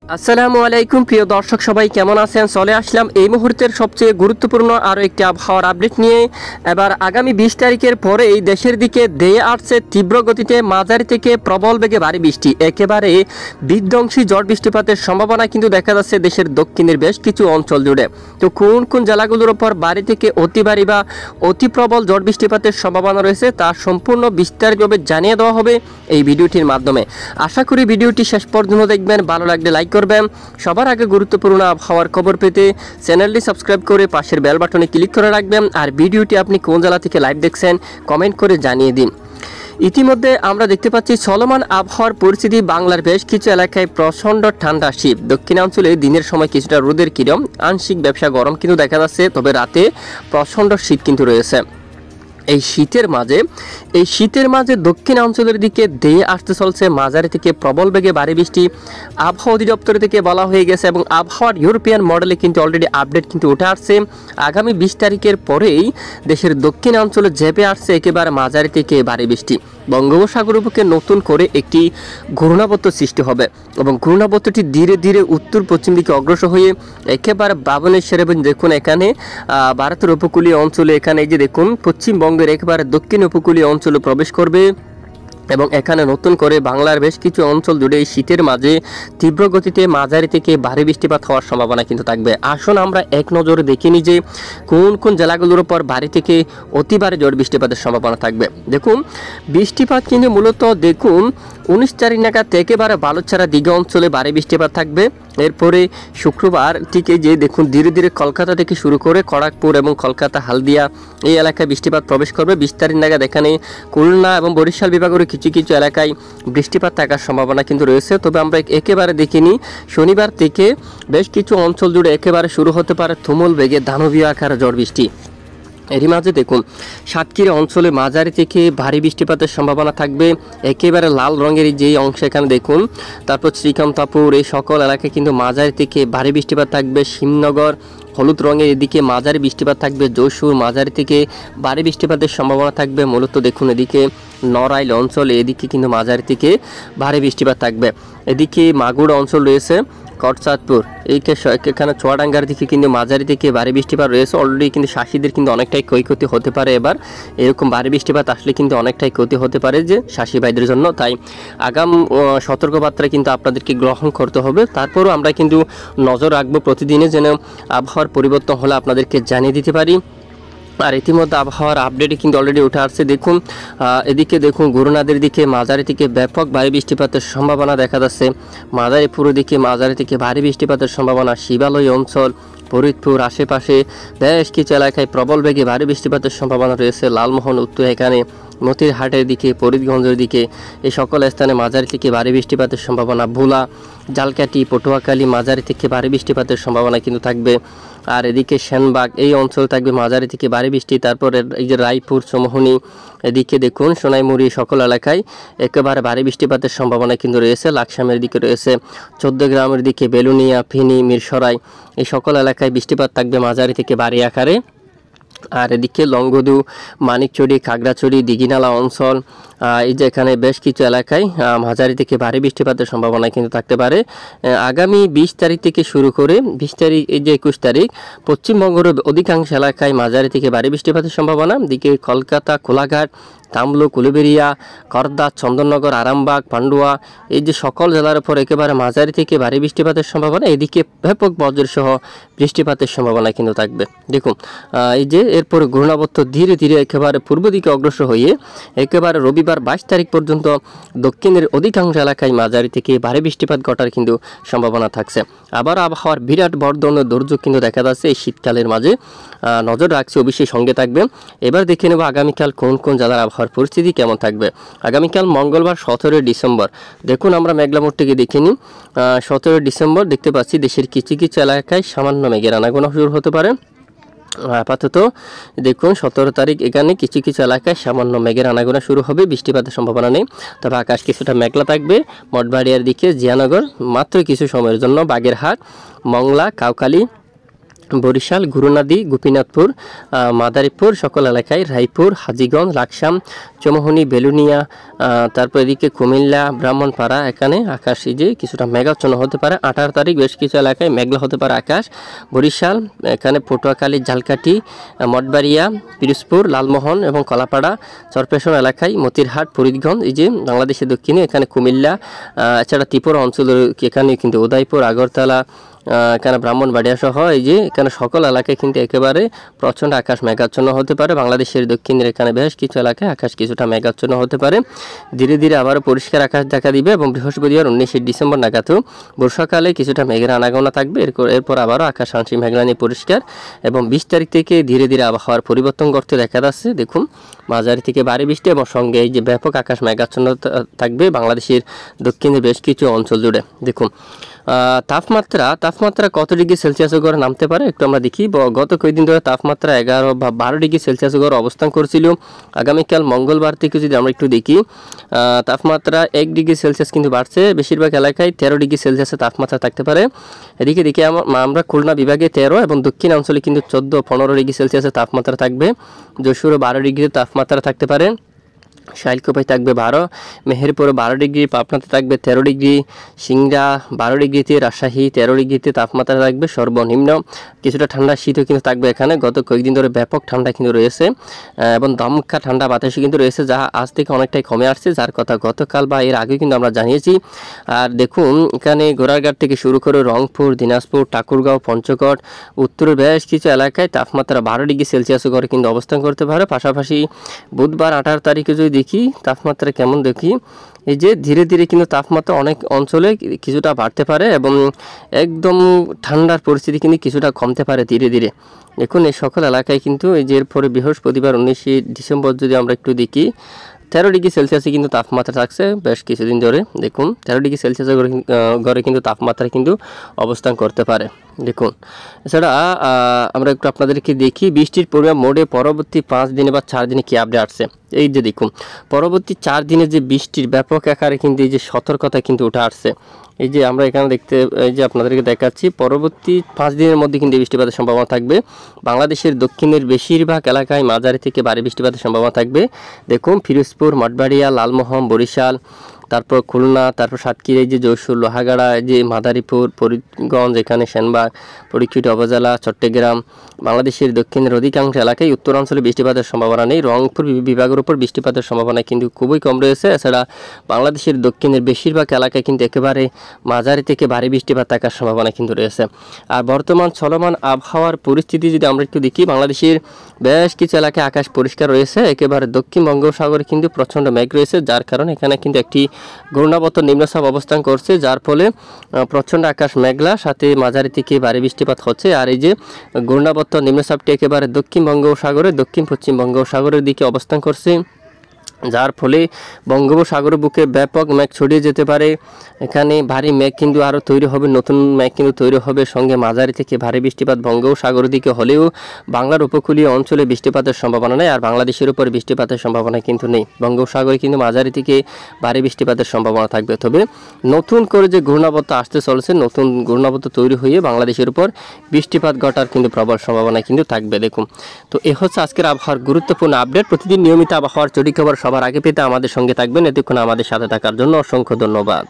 আসসালামু আলাইকুম প্রিয় দর্শক সবাই কেমন আছেন। চলে আসলাম এই মুহূর্তের সবচেয়ে গুরুত্বপূর্ণ আরও একটি আবহাওয়ার আপডেট নিয়ে। এবার আগামী 20 তারিখের পরে এই দেশের দিকে ধেয়ে আসছে তীব্র গতিতে মাঝারি থেকে প্রবল বেগে ভারী বৃষ্টি, একেবারে বিধ্বংসী ঝড় বৃষ্টিপাতের সম্ভাবনা কিন্তু দেখা যাচ্ছে দেশের দক্ষিণের বেশ কিছু অঞ্চল জুড়ে। তো কোন কোন জেলাগুলোর ওপর ভারী থেকে অতি ভারী বা অতি প্রবল ঝড় বৃষ্টিপাতের সম্ভাবনা রয়েছে তা সম্পূর্ণ বিস্তারিতভাবে জানিয়ে দেওয়া হবে এই ভিডিওটির মাধ্যমে। আশা করি ভিডিওটি শেষ পর্যন্ত দেখবেন, ভালো লাগলে লাইক করবেন। সবার আগে গুরুত্বপূর্ণ আবহাওয়ার খবর পেতে চ্যানেলটি সাবস্ক্রাইব করে পাশের বেল বাটনে ক্লিক করে রাখবেন। আর ভিডিওটি আপনি কোন জেলা থেকে লাইভ দেখছেন কমেন্ট করে জানিয়ে দিন। ইতিমধ্যে আমরা দেখতে পাচ্ছি চলমান আবহাওয়ার পরিস্থিতি। বাংলার বেশ কিছু এলাকায় প্রচণ্ড ঠান্ডা শীত, দক্ষিণাঞ্চলে দিনের সময় কিছুটা রোদের কিরণ, আংশিক ব্যবসা গরম কিন্তু দেখা যাচ্ছে, তবে রাতে প্রচণ্ড শীত কিন্তু রয়েছে। এই শীতের মাঝে দক্ষিণাঞ্চলের দিকে ধেয়ে আসতে চলছে মাঝারি থেকে প্রবল বেগে ভারী বৃষ্টি। আবহাওয়া অধিদপ্তর থেকে বলা হয়ে গেছে এবং আবহাওয়ার ইউরোপিয়ান মডেলে কিন্তু অলরেডি আপডেট কিন্তু উঠে আসছে। আগামী 20 তারিখের পরেই দেশের দক্ষিণাঞ্চলে ঝেঁপে আসছে একেবারে মাঝারি থেকে ভারী বৃষ্টি। বঙ্গোপসাগরের বুকে নতুন করে একটি ঘূর্ণাবর্ত সৃষ্টি হবে এবং ঘূর্ণাবর্তটি ধীরে ধীরে উত্তর পশ্চিম দিকে অগ্রসর হয়ে একেবারে বাবনেশ্বর এবং দেখুন এখানে ভারতের উপকূলীয় অঞ্চলে, এখানে এই যে দেখুন পশ্চিমবঙ্গের একেবারে দক্ষিণ উপকূলীয় অঞ্চলে প্রবেশ করবে এবং এখানে নতুন করে বাংলার বেশ কিছু অঞ্চল জুড়ে এই শীতের মাঝে তীব্র গতিতে মাঝারি থেকে ভারী বৃষ্টিপাত হওয়ার সম্ভাবনা কিন্তু থাকবে। আসুন আমরা এক নজরে দেখে নিই যে কোন কোন জেলাগুলোর উপর ভারী থেকে অতি ভারী ঝড় বৃষ্টিপাতের সম্ভাবনা থাকবে। দেখুন বৃষ্টিপাত কিন্তু মূলত দেখুন 19 তারিখ নাগাদ একেবারে বালুচছাড়া দীঘা অঞ্চলে ভারী বৃষ্টিপাত থাকবে। এরপরে শুক্রবার থেকে যে দেখুন ধীরে ধীরে কলকাতা থেকে শুরু করে খড়গপুর এবং কলকাতা হালদিয়া এই এলাকায় বৃষ্টিপাত প্রবেশ করবে। 20 তারিখ নাগাদ এখানে খুলনা এবং বরিশাল বিভাগের কিছু কিছু এলাকায় বৃষ্টিপাত থাকার সম্ভাবনা কিন্তু রয়েছে। তবে আমরা একেবারে দেখিনি শনিবার থেকে বেশ কিছু অঞ্চল জুড়ে একেবারে শুরু হতে পারে তুমুল বেগে দানবীয় আকারে ঝড় বৃষ্টি। এরই মাঝে দেখুন সাতক্ষীরা অঞ্চলে মাঝারি থেকে ভারী বৃষ্টিপাতের সম্ভাবনা থাকবে। একেবারে লাল রঙের যেই অংশ এখানে দেখুন, তারপর শ্রীকান্তাপুর এই সকল এলাকায় কিন্তু মাঝারি থেকে ভারী বৃষ্টিপাত থাকবে। শিবনগর হলুদ রঙের এদিকে মাঝারি বৃষ্টিপাত থাকবে। যশোর মাঝারি থেকে ভারী বৃষ্টিপাতের সম্ভাবনা থাকবে। মূলত দেখুন এদিকে নড়াইল অঞ্চলে এদিকে কিন্তু মাঝারি থেকে ভারী বৃষ্টিপাত থাকবে। এদিকে মাগুরা অঞ্চল রয়েছে, কটচাঁদপুর এখানে চুয়াডাঙ্গার দিকে কিন্তু মাঝারি থেকে ভারী বৃষ্টিপাত রয়েছে। অলরেডি কিন্তু চাষিদের কিন্তু অনেকটাই ক্ষয়ক্ষতি হতে পারে। এবার এরকম ভারী বৃষ্টিপাত আসলে কিন্তু অনেকটাই ক্ষতি হতে পারে যে চাষি ভাইদের জন্য, তাই আগাম সতর্কবার্তা কিন্তু আপনাদেরকে গ্রহণ করতে হবে। তারপরও আমরা কিন্তু নজর রাখবো প্রতিদিনে যেন আবহাওয়ার পরিবর্তন হলে আপনাদেরকে জানিয়ে দিতে পারি। আর ইতিমধ্যে আবহাওয়ার আপডেটে কিন্তু অলরেডি উঠে আসছে। দেখুন এদিকে দেখুন গুরুনাদের দিকে মাঝারি থেকে ব্যাপক ভারী বৃষ্টিপাতের সম্ভাবনা দেখা যাচ্ছে। মাদারীপুর দিকে মাঝারি থেকে ভারী বৃষ্টিপাতের সম্ভাবনা। শিবালয় অঞ্চল, ফরিদপুর আশেপাশে বেশ কিছু এলাকায় প্রবল বেগে ভারী বৃষ্টিপাতের সম্ভাবনা রয়েছে। লালমোহন উত্তর এখানে মতিরহাটের দিকে ফরিদগঞ্জের দিকে এই সকল স্থানে মাঝারি থেকে ভারী বৃষ্টিপাতের সম্ভাবনা। ভোলা, জালকাঠি, পটুয়াখালী মাঝারি থেকে ভারী বৃষ্টিপাতের সম্ভাবনা কিন্তু থাকবে। আর এদিকে সেনবাগ এই অঞ্চল থাকবে মাঝারি থেকে ভারী বৃষ্টি। তারপরে এই যে রায়পুর, চৌমুহনী এদিকে দেখুন সোনাইমুড়ি সকল এলাকায় একেবারে ভারী বৃষ্টিপাতের সম্ভাবনা কিন্তু রয়েছে। লাকসামের দিকে রয়েছে, 14 গ্রামের দিকে বেলুনিয়া, ফেনী, মিরসরাই এই সকল এলাকায় বৃষ্টিপাত থাকবে মাঝারি থেকে ভারী আকারে। আর এদিকে লংগদু, মানিকচড়ি, খাগড়াছড়ি, দিঘিনালা অঞ্চল এই যে এখানে বেশ কিছু এলাকায় মাঝারি থেকে ভারী বৃষ্টিপাতের সম্ভাবনা কিন্তু থাকতে পারে। আগামী 20 তারিখ থেকে শুরু করে 20 তারিখ এই যে 21 তারিখ পশ্চিমবঙ্গের অধিকাংশ এলাকায় মাঝারি থেকে ভারী বৃষ্টিপাতের সম্ভাবনা। দিকে কলকাতা, কোলাঘাট, তামলুক, উলুবেড়িয়া, করদা, চন্দননগর, আরামবাগ, পান্ডুয়া এই যে সকল জেলার উপর একেবারে মাঝারি থেকে ভারী বৃষ্টিপাতের সম্ভাবনা। এদিকে ব্যাপক বজ্রসহ বৃষ্টিপাতের সম্ভাবনা কিন্তু থাকবে। দেখুন এই যে এরপর ঘূর্ণাবর্ত ধীরে ধীরে একেবারে পূর্ব দিকে অগ্রসর হয়ে একেবারে রবিবার 22 তারিখ পর্যন্ত দক্ষিণের অধিকাংশ এলাকায় মাঝারি থেকে ভারী বৃষ্টিপাত ঘটার কিন্তু সম্ভাবনা থাকছে। আবার আবহাওয়ার বিরাট বড় ধরনের দুর্যোগ কিন্তু দেখা যাচ্ছে এই শীতকালের মাঝে। নজর রাখছি, অবশ্যই সঙ্গে থাকবে। এবার দেখে নেব আগামীকাল কোন কোন জেলার আবহাওয়ার পরিস্থিতি কেমন থাকবে। আগামীকাল মঙ্গলবার 17 ডিসেম্বর দেখুন আমরা মেঘলা মোড় থেকে দেখে নিই। 17 ডিসেম্বর দেখতে পাচ্ছি দেশের কিছু কিছু এলাকায় সামান্য মেঘের আনাগোনা শুরু হতে পারে। আপাতত দেখুন 17 তারিখ এখানে কিছু কিছু এলাকায় সামান্য মেঘের আনাগোনা শুরু হবে, বৃষ্টিপাতের সম্ভাবনা নেই। তবে আকাশ কিছুটা মেঘলা থাকবে। মঠবাড়িয়ার দিকে জিয়ানগর মাত্র কিছু সময়ের জন্য, বাগেরহাট, মংলা, কাউখালী, বরিশাল, গুরুনাদি, গোপীনাথপুর, মাদারীপুর সকল এলাকায়, রায়পুর, হাজীগঞ্জ, লাকসাম, চৌমুহনী, বেলুনিয়া, তারপর এদিকে কুমিল্লা, ব্রাহ্মণপাড়া, এখানে আকাশ যে কিছুটা মেঘাচ্ছন্ন হতে পারে। 18 তারিখ বেশ কিছু এলাকায় মেঘলা হতে পারে আকাশ। বরিশাল, এখানে পটুয়াখালী, ঝালকাঠি, মঠবাড়িয়া, পিরোজপুর, লালমোহন এবং কলাপাড়া, চরপেশন এলাকায়, মতিরহাট, ফরিদগঞ্জ, এই যে বাংলাদেশের দক্ষিণে এখানে কুমিল্লা, এছাড়া ত্রিপুরা অঞ্চলের এখানে কিন্তু উদয়পুর, আগরতলা, এখানে ব্রাহ্মণবাড়িয়া সহ এই যে এখানে সকল এলাকায় কিন্তু একেবারে প্রচণ্ড আকাশ মেঘাচ্ছন্ন হতে পারে। বাংলাদেশের দক্ষিণের এখানে বেশ কিছু এলাকায় আকাশ কিছুটা মেঘাচ্ছন্ন হতে পারে। ধীরে ধীরে আবারও পরিষ্কার আকাশ দেখা দিবে এবং বৃহস্পতিবার 19শে ডিসেম্বর নাগাদও বর্ষাকালে কিছুটা মেঘের আনাগোনা থাকবে। এরপর আবারও আকাশ আংশিক মেঘলা নিয়ে পরিষ্কার এবং 20 তারিখ থেকে ধীরে ধীরে আবহাওয়ার পরিবর্তন করতে দেখা যাচ্ছে। দেখুন মাঝারি থেকে ভারী বৃষ্টি এবং সঙ্গে এই যে ব্যাপক আকাশ মেঘাচ্ছন্ন থাকবে বাংলাদেশের দক্ষিণের বেশ কিছু অঞ্চল জুড়ে। দেখুন তাপমাত্রা কত ডিগ্রি সেলসিয়াস গড়ে নামতে পারে একটু আমরা দেখি। গত কয়েকদিন ধরে তাপমাত্রা 11 বা 12 ডিগ্রি সেলসিয়াস গড়ে অবস্থান করছিল। আগামীকাল মঙ্গলবার থেকে যদি আমরা একটু দেখি, তাপমাত্রা 1 ডিগ্রি সেলসিয়াস কিন্তু বাড়ছে। বেশিরভাগ এলাকায় 13 ডিগ্রি সেলসিয়াসের তাপমাত্রা থাকতে পারে। এদিকে দেখি আমরা খুলনা বিভাগে 13 এবং দক্ষিণ অঞ্চলে কিন্তু 14-15 ডিগ্রি সেলসিয়াসের তাপমাত্রা থাকবে। যশোরে 12 ডিগ্রি তাপমাত্রা থাকতে পারে। শাইলকুপায় থাকবে 12, মেহেরপুরে 12 ডিগ্রি, পাবনাতে থাকবে 13 ডিগ্রি, সিংড়া 12 ডিগ্রিতে, রাজশাহী 13 ডিগ্রিতে তাপমাত্রা থাকবে সর্বনিম্ন। কিছুটা ঠান্ডা শীতও কিন্তু থাকবে এখানে। গত কয়েকদিন ধরে ব্যাপক ঠান্ডা কিন্তু রয়েছে এবং দমকা ঠান্ডা বাতাসও কিন্তু রয়েছে, যা আজ থেকে অনেকটাই কমে আসছে, যার কথা গতকাল বা এর আগে কিন্তু আমরা জানিয়েছি। আর দেখুন এখানে গোড়ারঘাট থেকে শুরু করে রংপুর, দিনাজপুর, ঠাকুরগাঁও, পঞ্চগড়, উত্তরের বেশ কিছু এলাকায় তাপমাত্রা 12 ডিগ্রি সেলসিয়াস করে কিন্তু অবস্থান করতে পারে। পাশাপাশি বুধবার 18 তারিখে যদি দেখি তাপমাত্রা কেমন দেখি, এই যে ধীরে ধীরে কিন্তু তাপমাত্রা অনেক অঞ্চলে কিছুটা বাড়তে পারে এবং একদম ঠান্ডার পরিস্থিতি কিন্তু কিছুটা কমতে পারে ধীরে ধীরে। দেখুন এই সকল এলাকায় কিন্তু এই যে এরপরে বৃহস্পতিবার 19শে ডিসেম্বর যদি আমরা একটু দেখি, 13 ডিগ্রি সেলসিয়াসে কিন্তু তাপমাত্রা থাকছে বেশ কিছুদিন ধরে। দেখুন 13 ডিগ্রি সেলসিয়াসের ঘরে কিন্তু তাপমাত্রা কিন্তু অবস্থান করতে পারে। দেখুন এছাড়া আমরা একটু আপনাদেরকে দেখি বৃষ্টির পরিমাণ মোডে পরবর্তী 5 দিনে বা 4 দিনে কী আপডেট আসছে। এই যে দেখুন পরবর্তী 4 দিনে যে বৃষ্টির ব্যাপক আকারে কিন্তু এই যে সতর্কতা কিন্তু উঠে আসছে। এই যে আমরা এখানে এই যে আপনাদেরকে দেখাচ্ছি পরবর্তী 5 দিনের মধ্যে কিন্তু বৃষ্টিপাতের সম্ভাবনা থাকবে। বাংলাদেশের দক্ষিণের বেশিরভাগ এলাকায় মাঝারি থেকে ভারী বৃষ্টিপাতের সম্ভাবনা থাকবে। দেখুন ফিরোজপুর, মঠবাড়িয়া, লালমোহন, বরিশাল, তারপর খুলনা, তারপর সাতক্ষীরা, যে যশোর, লোহাগাড়া, যে মাদারীপুর, ফরিদগঞ্জ, এখানে সেনবাগ, পরীক্ষিত উপজেলা, চট্টগ্রাম, বাংলাদেশের দক্ষিণের অধিকাংশ এলাকায় উত্তরাঞ্চলে বৃষ্টিপাতের সম্ভাবনা নেই। রংপুর বিভাগের উপর বৃষ্টিপাতের সম্ভাবনা কিন্তু খুবই কম রয়েছে। এছাড়া বাংলাদেশের দক্ষিণের বেশিরভাগ এলাকায় কিন্তু একেবারে মাঝারি থেকে ভারী বৃষ্টিপাত থাকার সম্ভাবনা কিন্তু রয়েছে। আর বর্তমান চলমান আবহাওয়ার পরিস্থিতি যদি আমরা একটু দেখি, বাংলাদেশের বেশ কিছু এলাকায় আকাশ পরিষ্কার রয়েছে। একেবারে দক্ষিণ বঙ্গোপসাগরে কিন্তু প্রচণ্ড মেঘ রয়েছে, যার কারণে এখানে কিন্তু একটি ঘূর্ণাবর্ত নিম্নচাপ অবস্থান করছে, যার ফলে প্রচণ্ড আকাশ মেঘলা সাথে মাঝারি থেকে ভারী বৃষ্টিপাত হচ্ছে। আর এই যে ঘূর্ণাবর্ত নিম্নচাপটি একেবারে দক্ষিণ বঙ্গোপসাগরে দক্ষিণ পশ্চিম বঙ্গোপসাগরের দিকে অবস্থান করছে, যার ফলে বঙ্গোপসাগরের বুকে ব্যাপক মেঘ ছড়িয়ে যেতে পারে। এখানে ভারী মেঘ কিন্তু আরও তৈরি হবে, নতুন মেঘ কিন্তু তৈরি হবে, সঙ্গে মাঝারি থেকে ভারী বৃষ্টিপাত বঙ্গোপসাগরের দিকে হলেও বাংলার উপকূলীয় অঞ্চলে বৃষ্টিপাতের সম্ভাবনা নেই। আর বাংলাদেশের উপর বৃষ্টিপাতের সম্ভাবনা কিন্তু নেই। বঙ্গোপসাগরে কিন্তু মাঝারি থেকে ভারী বৃষ্টিপাতের সম্ভাবনা থাকবে। তবে নতুন করে যে ঘূর্ণাবর্ত আসতে চলেছে, নতুন ঘূর্ণাবর্ত তৈরি হয়ে বাংলাদেশের উপর বৃষ্টিপাত ঘটার কিন্তু প্রবল সম্ভাবনা কিন্তু থাকবে। দেখুন তো এ হচ্ছে আজকের আবহাওয়ার গুরুত্বপূর্ণ আপডেট। প্রতিদিন নিয়মিত আবহাওয়ার চটি খবর সবার আগে পেতে আমাদের সঙ্গে থাকবেন। এতক্ষণ আমাদের সাথে থাকার জন্য অসংখ্য ধন্যবাদ।